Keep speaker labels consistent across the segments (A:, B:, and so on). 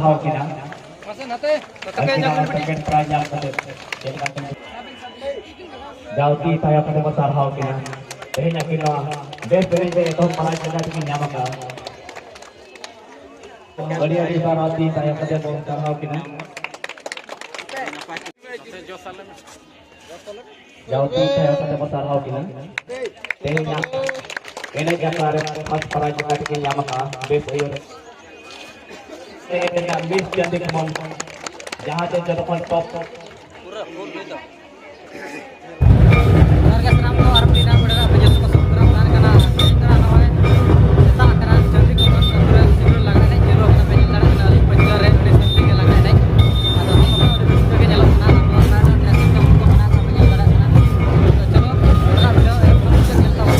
A: sarhaw kina. Second prize yang kami. Jauti tayo kami mo sarhaw kina. Dahil na kino, best friend ito para sa natin nyamaka. Bari barati tayo kami mo sarhaw kina. Jauti tayo kami mo sarhaw kina. Dahil na Enej para mas para sa natin nyamaka. Best ayon. Ini habis Chandikhaman जहाँ से Chandikhaman top पूरा full देता harga senam lo harus tidak berada pada jatuh masuk perang karena kita namanya kita karena Chandikhaman Sports sebelum laga ini jero kita penyelenggara kenali penjualan representasi ke laga ini atau apa udah sebagai jalan senam atau karena kita untuk menang penyelenggara senam coba berada video evolusi yang tahu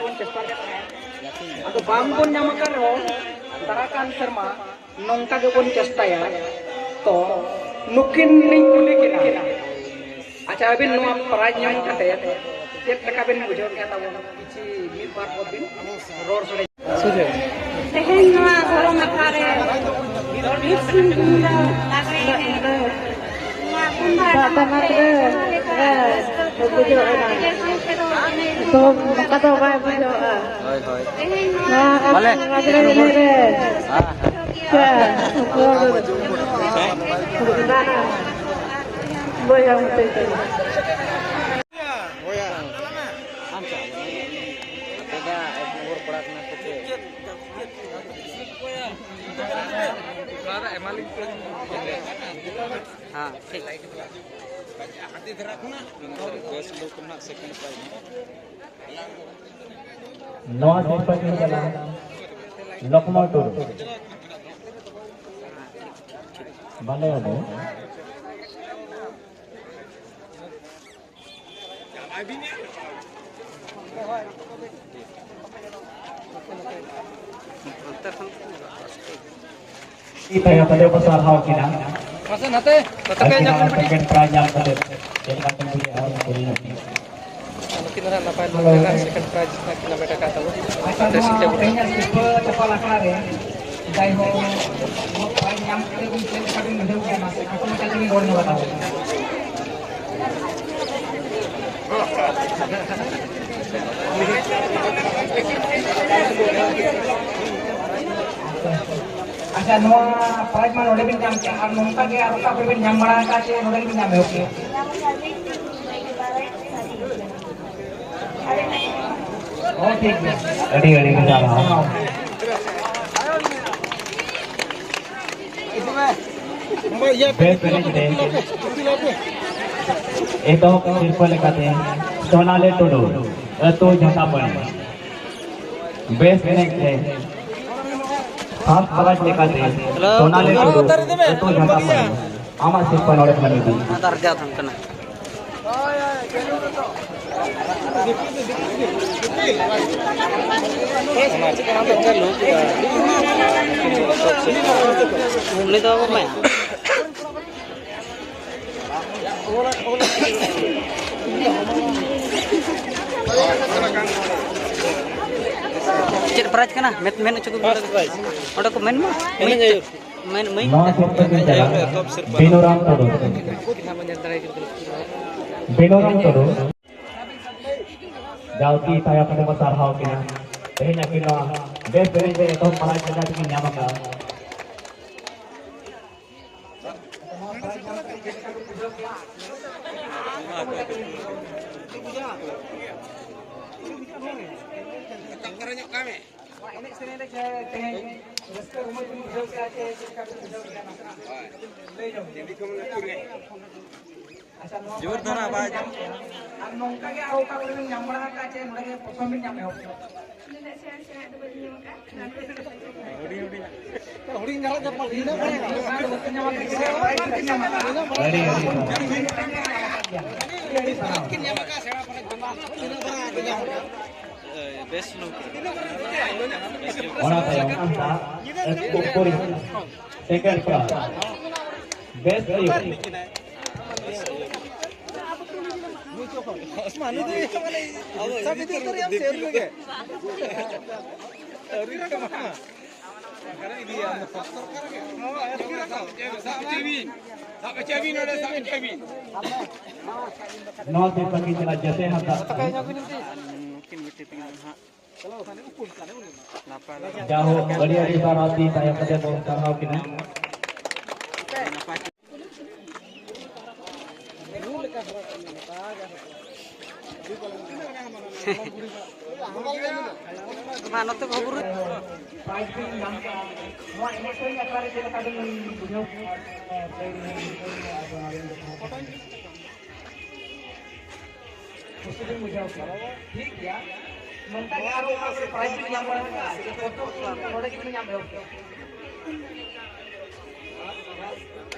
A: bun cesta kan atau bambun nyamakan roh tarakan serma nongka ke bun cesta ya to nukin ning kuli kina acha bin no prize nyam kate chet leka bin bujau kya tahu kichi mid bar ko bin roar sore suje
B: tehen noa goro makhare bismillah lagre noa kumbha tamatre bujau ana to kato bai bujau
A: hoi hoi
B: noa lagre re cha ko dana boya mute
A: boya amcha tega ek nomor pora kena kote Clara emaling हाँ ठीक आते इधर रखो ना बस लोग कना second prize
C: नवा सिंपल के चला लखनऊ टूर भले हो kita yang pada besar hal kita
A: masa nate tetapi jangan
C: second prize yang pada yang akan beli orang beli
A: mungkin orang dapat menang second prize nak kita mereka kata ada sikit
C: kayaknya cepat kare dai ho prize yang kita bisa kadang mudah kan aku macam ini gol nak tahu अच्छा नवा prize मान नोडे बिन जाम के और नोंका के और का बिन जाम बड़ा का के नोडे बिन जाम ओके ओ ठीक है रेडी रेडी बिन जाम इसमें ये बेस्ट मैनेज दे ये तो सिंपल लिखाते हैं सोनाले टुडू तो झटा पड़े बेस्ट मैनेज दे हाथ पराज लेकर दे सोनाले टुडू तो झटा पड़े आमा सिंपल और बने दी
A: अंदर जा थम कना ini tahu apa ya? Cek price kana, main cukup price. Ada ko main mah? Main.
C: Binoram todo. Binoram todo. Jauti saya pada besar hal kina. Tehnya kina best range itu para jaga kini nyamaka.
A: जोर धरा आवाज
C: नौका के आओ का बोले number का चे नोडे के प्रथम दिन नाम है हुडी नला जब पलीना पड़ेगा बेस्ट लोग orang yang anta ekspor second prize best view Osman itu sabi itu yang share juga Rika kemana karena ini yang faktor sampai Kevin ada sampai Kevin no se pergi jalan jasa hanta mungkin tinggal jauh beri sarati saya pada bongkar hau kini
A: mana tuh kabur ठीक ya mentang aru prize yang mana foto node kita nyampe oke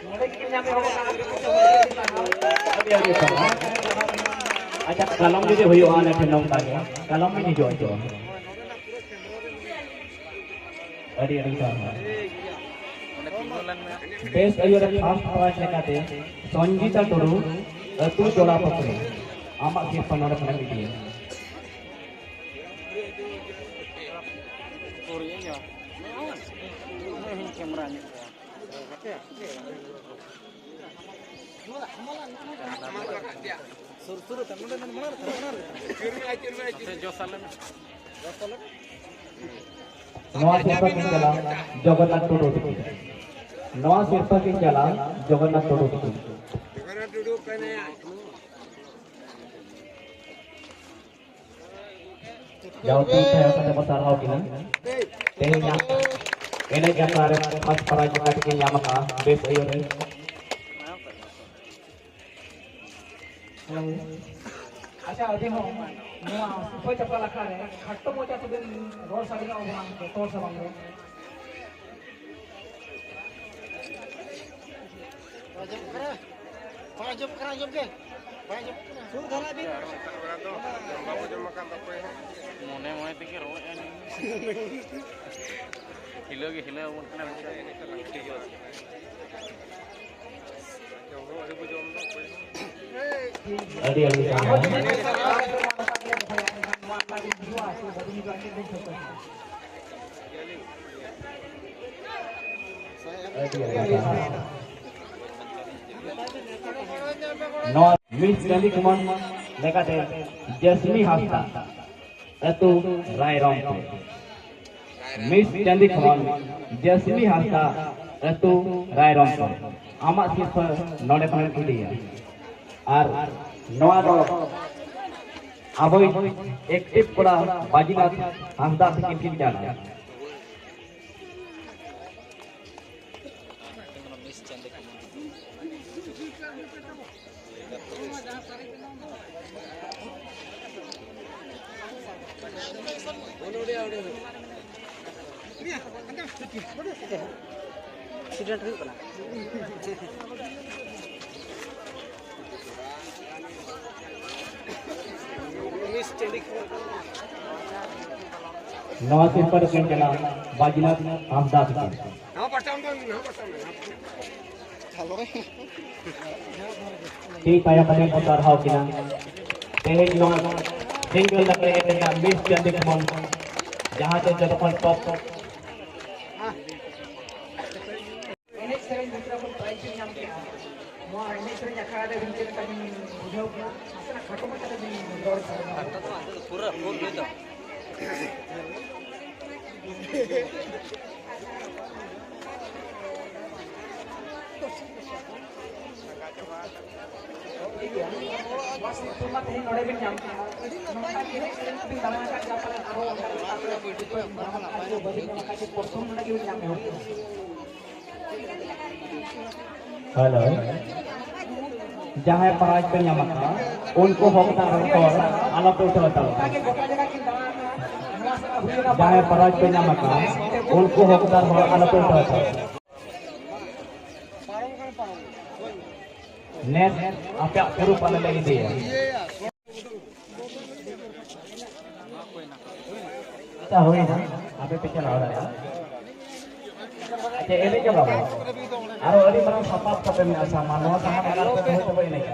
A: node kita nyampe oke
C: अच्छा कलम जुदी हुयो आले थे नौका के कलम में जो अड़ी अड़ी सा बेस अयो रे फास्ट पास लेकाते संगीता टुडू तू जोड़ा पकड़े आमा के पनोर पन दी नवा सिरपा के चला जगन्नाथ टुडू नवा सिरपा के चला जगन्नाथ टुडू जाओ ठीक है pada pasar hau kini tehnya ini yang tarik pas peraja kaki yamaka base ayo ni
D: अच्छा अभी हम नवा कोई चप्पल रखा है खट्टो मोचा तो दिन रोड साइड का वहां तोड़ से मांगो जब करा जब के सुर धला भी बाबू जब मकान तक मोने मोने तके रो हिलोगे हिलो उतना
C: अड़ी अड़ी नो मिस चंदिखमन लेकाते जस्मी हास्ता एतु राय राम मिस चंदिखमन जस्मी हास्ता एतु राय राम आमा सिर्फ नोडे पन इदिया और नवा दो अबो एक्टिव पड़ा बाजीनाथ हास्दा से जाना
A: एक्सीडेंट हुई बना
C: नवा सिरपा के चला बाजीनाथ हास्दा से ठीक है अपने पतार हाउ किना तेज नो सिंगल लगे एटा मिस चंदिखमन जहां से जतपन टॉप
D: एनेक सेवन दूसरा को प्राइस नाम के मो एनेक सेवन अखाड़ा दे बिन का बुझाओ असना खटो मत दे दौड़
A: पूरा फुल दे दो
D: बस तो मत ही नोड़े बिन नाम के नोटा एनेक सेवन बिन दाना का जापन आरो अंदर जो बड़ी का के परसों ना के नाम हो
C: हेलो जहां प्राइज पे यमका उनको होता और आला पे उठलता
D: ताकि गोटा जगह की दाना नवा सका हुएगा
C: जहां प्राइज पे यमका उनको होता और आला पे उठलता net apa guru pada lagi dia kita hoy na ape picha na ora acha ele ke baba aro ari marang sapap sape me asa mano sama kala ko hoy to boy nei